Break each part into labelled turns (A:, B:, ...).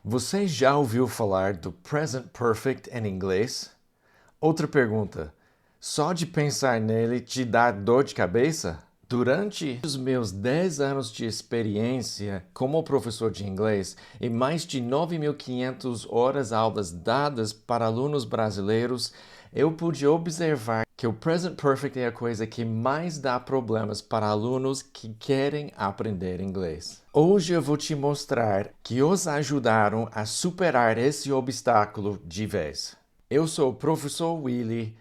A: Você já ouviu falar do Present Perfect em inglês? Outra pergunta: só de pensar nele te dá dor de cabeça? Durante os meus 10 anos de experiência como professor de inglês e mais de 9.500 horas aulas dadas para alunos brasileiros, eu pude observar que o Present Perfect é a coisa que mais dá problemas para alunos que querem aprender inglês. Hoje eu vou te mostrar que os ajudaram a superar esse obstáculo de vez. Eu sou o professor Willy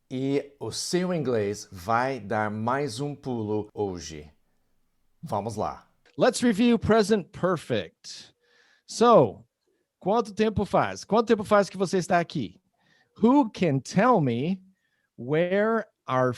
A: e o seu inglês vai dar mais um pulo hoje. Vamos lá.
B: Let's review present perfect. So, quanto tempo faz? Quanto tempo faz que você está aqui? Who can tell me where our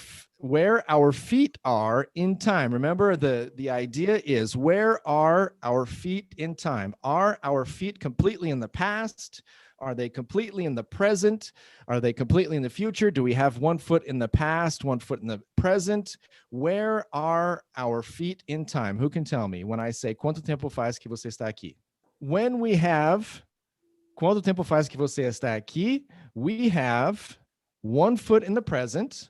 B: feet are in time? Remember, the idea is, where are our feet in time? Are our feet completely in the past? Are they completely in the present? Are they completely in the future? Do we have one foot in the past, one foot in the present? Where are our feet in time? Who can tell me when I say quanto tempo faz que você está aqui? When we have quanto tempo faz que você está aqui, we have one foot in the present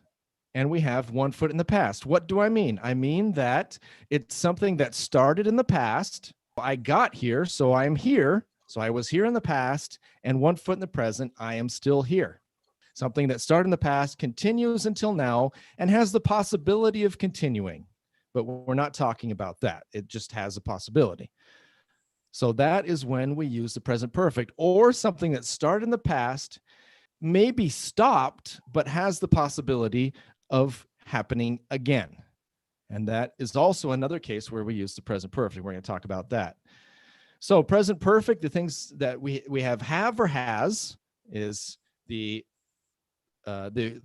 B: and we have one foot in the past. What do I mean? I mean that it's something that started in the past. I got here, so I'm here. So I was here in the past, and one foot in the present, I am still here. Something that started in the past, continues until now, and has the possibility of continuing. But we're not talking about that. It just has a possibility. So that is when we use the present perfect, or something that started in the past, maybe stopped, but has the possibility of happening again. And that is also another case where we use the present perfect. We're going to talk about that. So present perfect, the things that we have or has is the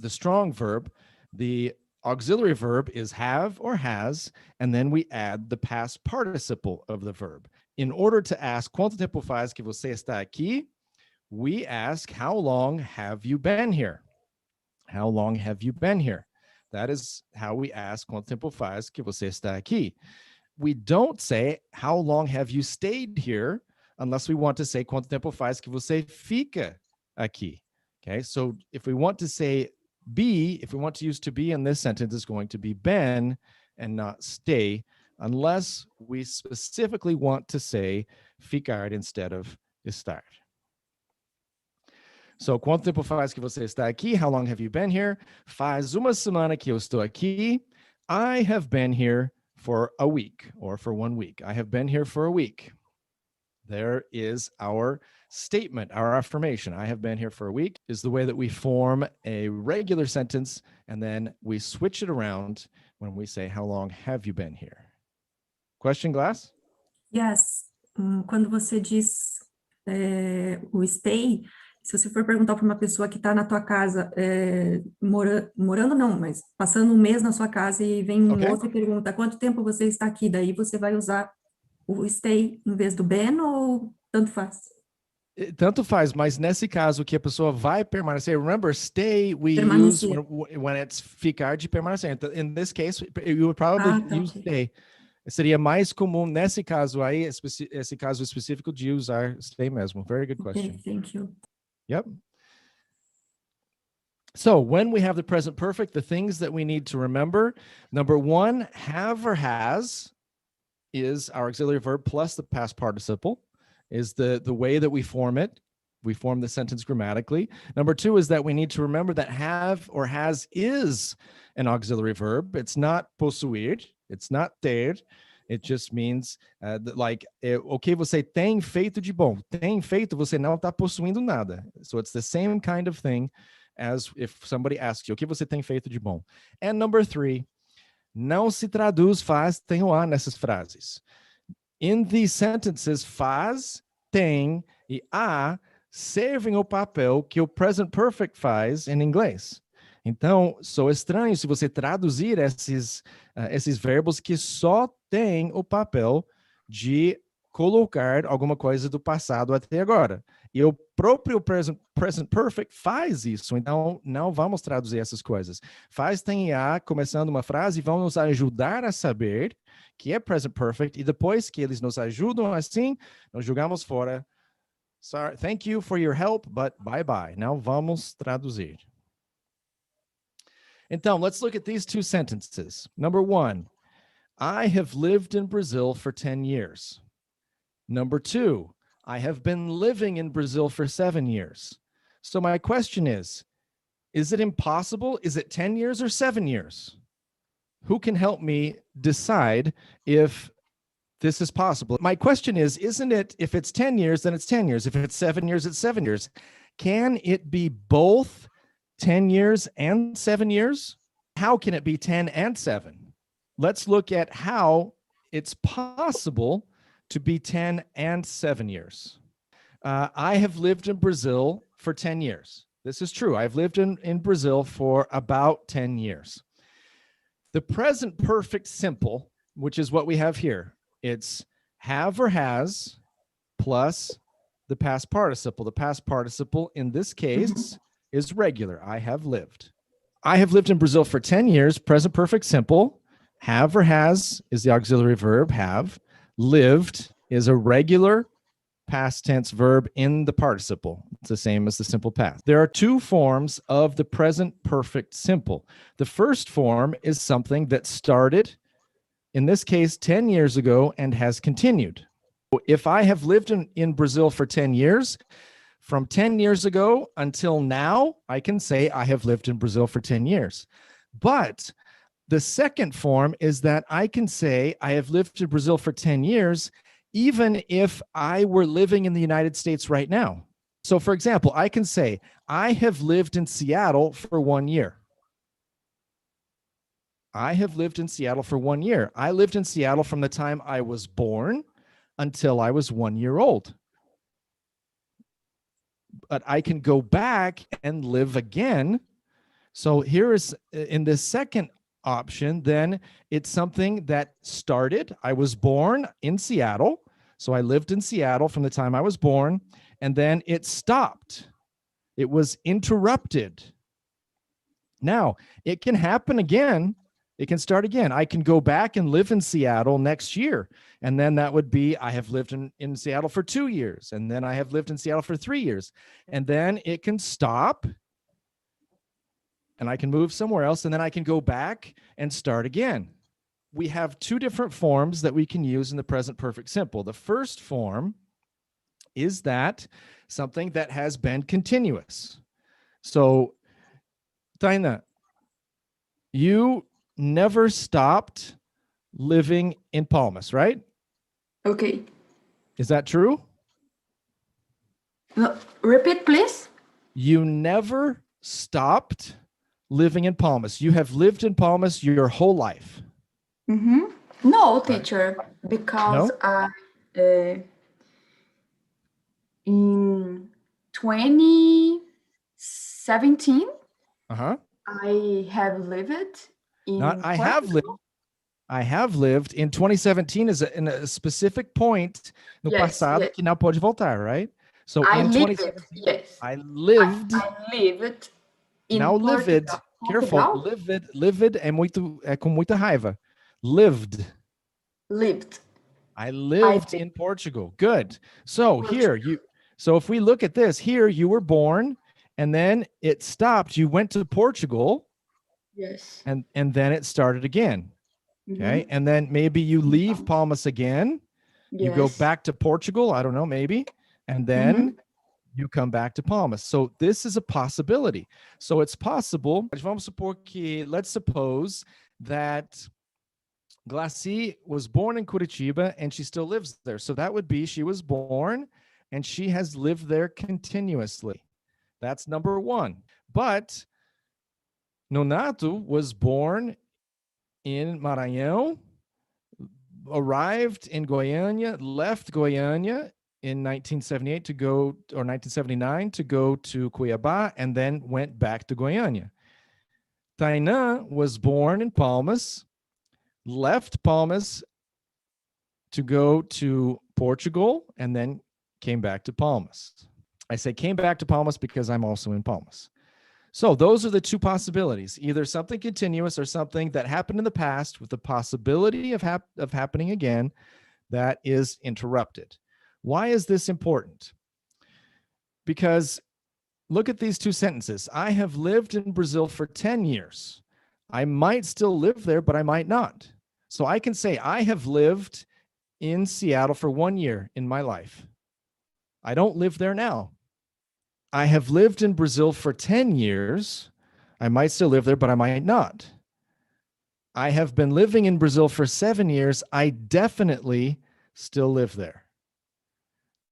B: strong verb. The auxiliary verb is have or has, and then we add the past participle of the verb. In order to ask quanto tempo faz que você está aqui, we ask, how long have you been here? How long have you been here? That is how we ask quanto tempo faz que você está aqui. We don't say, how long have you stayed here, unless we want to say quanto tempo faz que você fica aqui. Okay, so if we want to say be, if we want to use to be in this sentence, it's going to be been and not stay, unless we specifically want to say ficar instead of estar. So, quanto tempo faz que você está aqui? How long have you been here? Faz uma semana que eu estou aqui. I have been here for a week, or for 1 week. I have been here for a week. There is our statement, our affirmation. I have been here for a week is the way that we form a regular sentence, and then we switch it around when we say, how long have you been here? Question, Glass?
C: Yes. Quando você diz o stay, se você for perguntar para uma pessoa que está na tua casa, morando não, mas passando um mês na sua casa e vem um
B: Okay.
C: outro e pergunta quanto tempo você está aqui, daí você vai usar o stay em vez do been ou tanto faz?
B: Tanto faz, mas nesse caso que a pessoa vai permanecer, remember, stay we use
C: Permanecer.
B: when it's ficar de permanecer. In this case, you would probably use
C: Ok.
B: stay. Seria mais comum nesse caso aí, esse caso específico, de usar stay mesmo. Very good question.
C: Okay, thank you.
B: Yep. So when we have the present perfect, the things that we need to remember, number one, have or has is our auxiliary verb plus the past participle, is the way that we form it. We form the sentence grammatically. Number two is that we need to remember that have or has is an auxiliary verb. It's not possuir, it's not ter. It just means o que você tem feito de bom. Tem feito, você não está possuindo nada. So it's the same kind of thing as if somebody asks you, o que você tem feito de bom? And number three, não se traduz faz, tem ou há nessas frases. In these sentences, faz, tem e há servem o papel que o present perfect faz em inglês. Então, sou estranho se você traduzir esses verbos que só têm o papel de colocar alguma coisa do passado até agora. E o próprio present perfect faz isso, então não vamos traduzir essas coisas. Faz, tem e há, começando uma frase, vão nos ajudar a saber que é present perfect, e depois que eles nos ajudam assim, nós jogamos fora Sorry, thank you for your help, but bye-bye. Now vamos traduzir. Então, let's look at these two sentences. Number one, I have lived in Brazil for 10 years. Number two, I have been living in Brazil for 7 years. So my question is it impossible? Is it 10 years or 7 years? Who can help me decide if this is possible? My question is, isn't it, if it's 10 years, then it's 10 years. If it's 7 years, it's 7 years. Can it be both 10 years and 7 years? How can it be 10 and 7? Let's look at how it's possible to be 10 and 7 years. I have lived in Brazil for 10 years. This is true. I've lived in Brazil for about 10 years. The present perfect simple, which is what we have here, it's have or has plus the past participle. The past participle in this case is regular. I have lived. I have lived in Brazil for 10 years. Present perfect simple. Have or has is the auxiliary verb, have. Lived is a regular past tense verb in the participle. It's the same as the simple past. There are two forms of the present perfect simple. The first form is something that started, in this case, 10 years ago and has continued. If I have lived in Brazil for 10 years, from 10 years ago until now, I can say I have lived in Brazil for 10 years. But the second form is that I can say I have lived in Brazil for 10 years, even if I were living in the United States right now. So for example, I can say, I have lived in Seattle for 1 year. I have lived in Seattle for 1 year. I lived in Seattle from the time I was born until I was 1 year old. But I can go back and live again. So here is, in this second option, then it's something that started. I was born in Seattle. So I lived in Seattle from the time I was born, and then it stopped. It was interrupted. Now, it can happen again. It can start again. I can go back and live in Seattle next year. And then that would be, I have lived in Seattle for 2 years. And then I have lived in Seattle for 3 years. And then it can stop. And I can move somewhere else. And then I can go back and start again. We have two different forms that we can use in the present perfect simple. The first form is that something that has been continuous. So, Taina, you never stopped living in Palmas, right?
D: Okay.
B: Is that true?
D: No, repeat, please.
B: You never stopped living in Palmas. You have lived in Palmas your whole life.
D: No, teacher, because in 2017, I have lived in
B: I have lived in 2017 is in a specific point no passado que não pode voltar, right? So
D: I
B: in
D: lived,
B: 2017,
D: yes.
B: I lived.
D: I lived in
B: Now
D: Portugal.
B: livid, careful, livid é com muita raiva. Lived. I lived in Portugal. Good. So here so if we look at this, here you were born and then it stopped. You went to Portugal.
D: Yes.
B: And then it started again. Okay. And then maybe you leave Palmas again.
D: Yes.
B: You go back to Portugal. I don't know, maybe. And then you come back to Palmas. So this is a possibility. So it's possible. Vamos supor que, let's suppose that Glacy was born in Curitiba and she still lives there. So that would be she was born and she has lived there continuously. That's number one. But Nonato was born in Maranhão, arrived in Goiânia, left Goiânia in 1978 to go, or 1979 to go to Cuiabá, and then went back to Goiânia. Tainan was born in Palmas, left Palmas to go to Portugal, and then came back to Palmas. I say came back to Palmas because I'm also in Palmas. So those are the two possibilities, either something continuous or something that happened in the past with the possibility of happening again that is interrupted. Why is this important? Because look at these two sentences. I have lived in Brazil for 10 years. I might still live there, but I might not. So I can say I have lived in Seattle for 1 year in my life. I don't live there now. I have lived in Brazil for 10 years. I might still live there, but I might not. I have been living in Brazil for 7 years. I definitely still live there.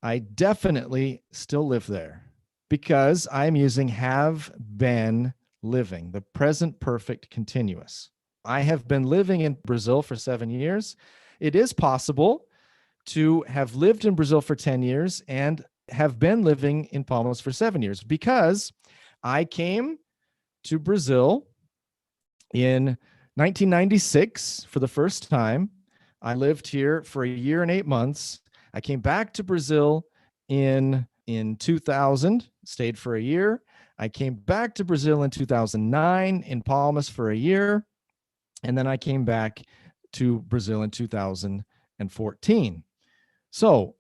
B: I definitely still live there because I'm using have been living, the present perfect continuous. I have been living in Brazil for 7 years. It is possible to have lived in Brazil for 10 years and have been living in Palmas for 7 years because I came to Brazil in 1996 for the first time. I lived here for 1 year and 8 months. I came back to Brazil in 2000, stayed for 1 year. I came back to Brazil in 2009 in Palmas for 1 year. And then I came back to Brazil in 2014. So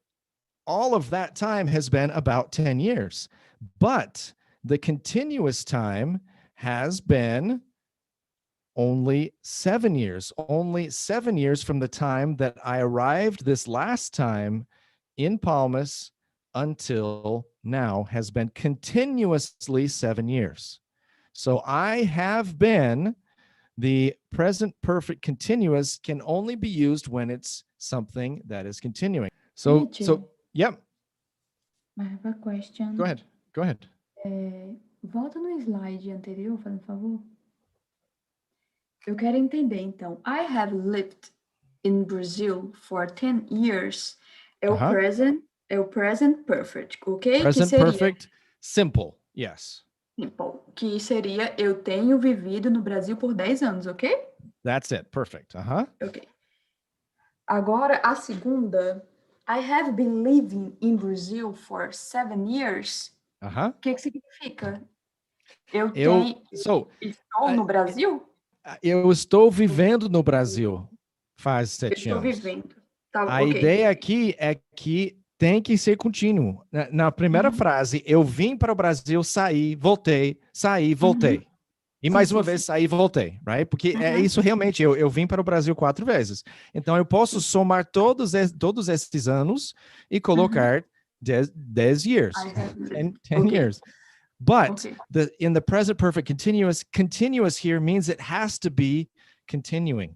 B: all of that time has been about 10 years. But the continuous time has been only 7 years. Only 7 years from the time that I arrived this last time in Palmas until now has been continuously 7 years. So I have been, the present perfect continuous can only be used when it's something that is continuing. So, yep.
D: I have a question.
B: Go ahead.
D: Volta no slide anterior, fazendo favor. Eu quero entender, então. I have lived in Brazil for 10 years. É o present perfect, ok?
B: Present
D: que seria,
B: perfect simple, yes.
D: Simple, que seria eu tenho vivido no Brasil por 10 anos, ok?
B: That's it, perfect.
D: Ok. Agora, a segunda, I have been living in Brazil for 7 years. O que significa? Estou no Brasil?
B: Eu estou vivendo no Brasil faz 7 anos.
D: Estou vivendo. Tá,
B: a ideia aqui é que tem que ser contínuo. Na primeira frase, eu vim para o Brasil, saí, voltei, E mais uma vez saí e voltei, right? Porque é isso realmente, eu vim para o Brasil 4 vezes. Então eu posso somar todos esses anos e colocar 10 years, 10 years. But in the present perfect continuous here means it has to be continuing.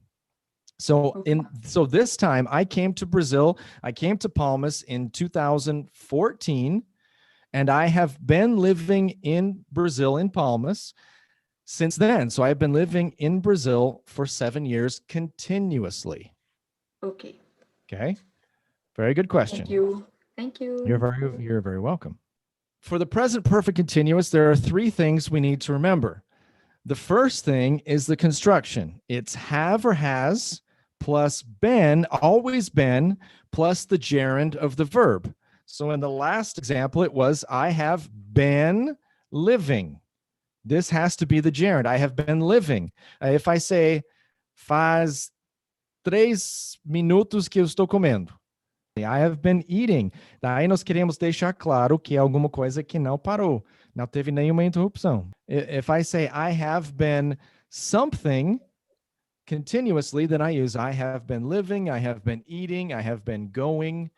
B: So this time I came to Brazil, I came to Palmas in 2014, and I have been living in Brazil in Palmas since then. So I've been living in Brazil for 7 years continuously.
D: Okay.
B: Very good question.
D: Thank you.
B: You're very welcome. For the present perfect continuous, there are 3 things we need to remember. The first thing is the construction. It's have or has plus been, always been, plus the gerund of the verb. So in the last example, it was, I have been living. This has to be the gerund. I have been living. If I say, faz 3 minutos que eu estou comendo. I have been eating. Daí nós queremos deixar claro que é alguma coisa que não parou. Não teve nenhuma interrupção. If I say I have been something continuously, then I use I have been living, I have been eating, I have been going.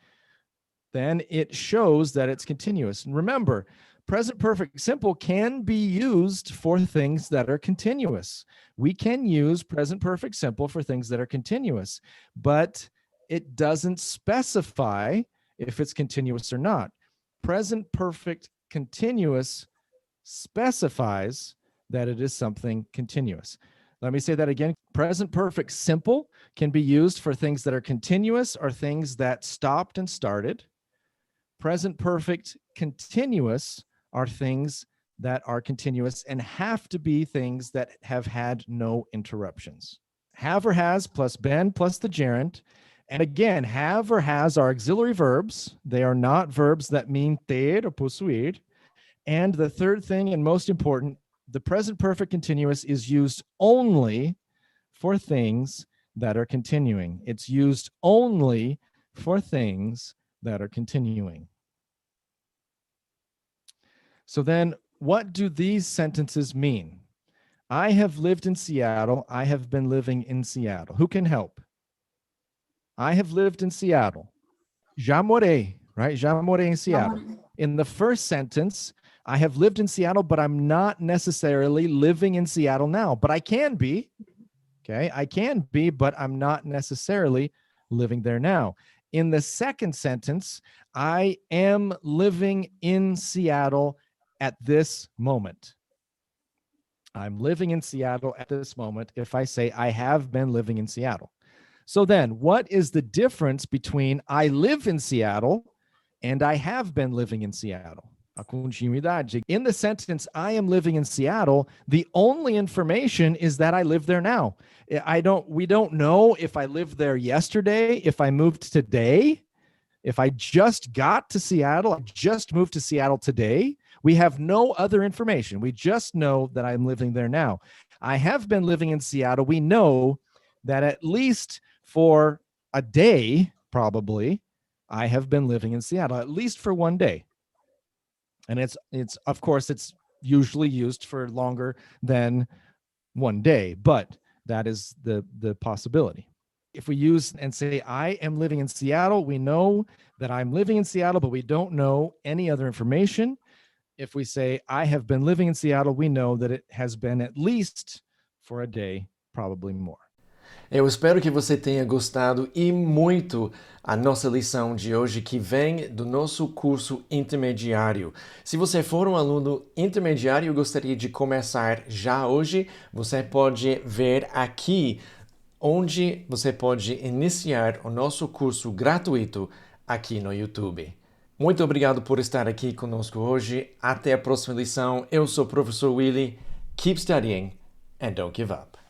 B: Then it shows that it's continuous. And remember, present perfect simple can be used for things that are continuous. We can use present perfect simple for things that are continuous, but it doesn't specify if it's continuous or not. Present perfect continuous specifies that it is something continuous. Let me say that again. Present perfect simple can be used for things that are continuous or things that stopped and started. Present perfect continuous are things that are continuous and have to be things that have had no interruptions. Have or has plus been plus the gerund. And again, have or has are auxiliary verbs. They are not verbs that mean ter or possuir. And the third thing, and most important, the present perfect continuous is used only for things that are continuing. It's used only for things that are continuing. So then, what do these sentences mean? I have lived in Seattle. I have been living in Seattle. Who can help? I have lived in Seattle. Já morei, right? Já morei em Seattle. In the first sentence, I have lived in Seattle, but I'm not necessarily living in Seattle now. But I can be, okay? I can be, but I'm not necessarily living there now. In the second sentence, I am living in Seattle at this moment. I'm living in Seattle at this moment if I say I have been living in Seattle. So then, what is the difference between I live in Seattle and I have been living in Seattle? A continuidade. In the sentence, I am living in Seattle, the only information is that I live there now. We don't know if I lived there yesterday, if I moved today, if I just got to Seattle, I just moved to Seattle today. We have no other information. We just know that I'm living there now. I have been living in Seattle. We know that at least for a day, probably, I have been living in Seattle, at least for one day. And it's of course, it's usually used for longer than one day, but that is the possibility. If we use and say, I am living in Seattle, we know that I'm living in Seattle, but we don't know any other information. If we say, I have been living in Seattle, we know that it has been at least for a day, probably more.
A: Eu espero que você tenha gostado e muito a nossa lição de hoje, que vem do nosso curso intermediário. Se você for um aluno intermediário e gostaria de começar já hoje, você pode ver aqui onde você pode iniciar o nosso curso gratuito aqui no YouTube. Muito obrigado por estar aqui conosco hoje. Até a próxima lição. Eu sou o professor Willy. Keep studying and don't give up.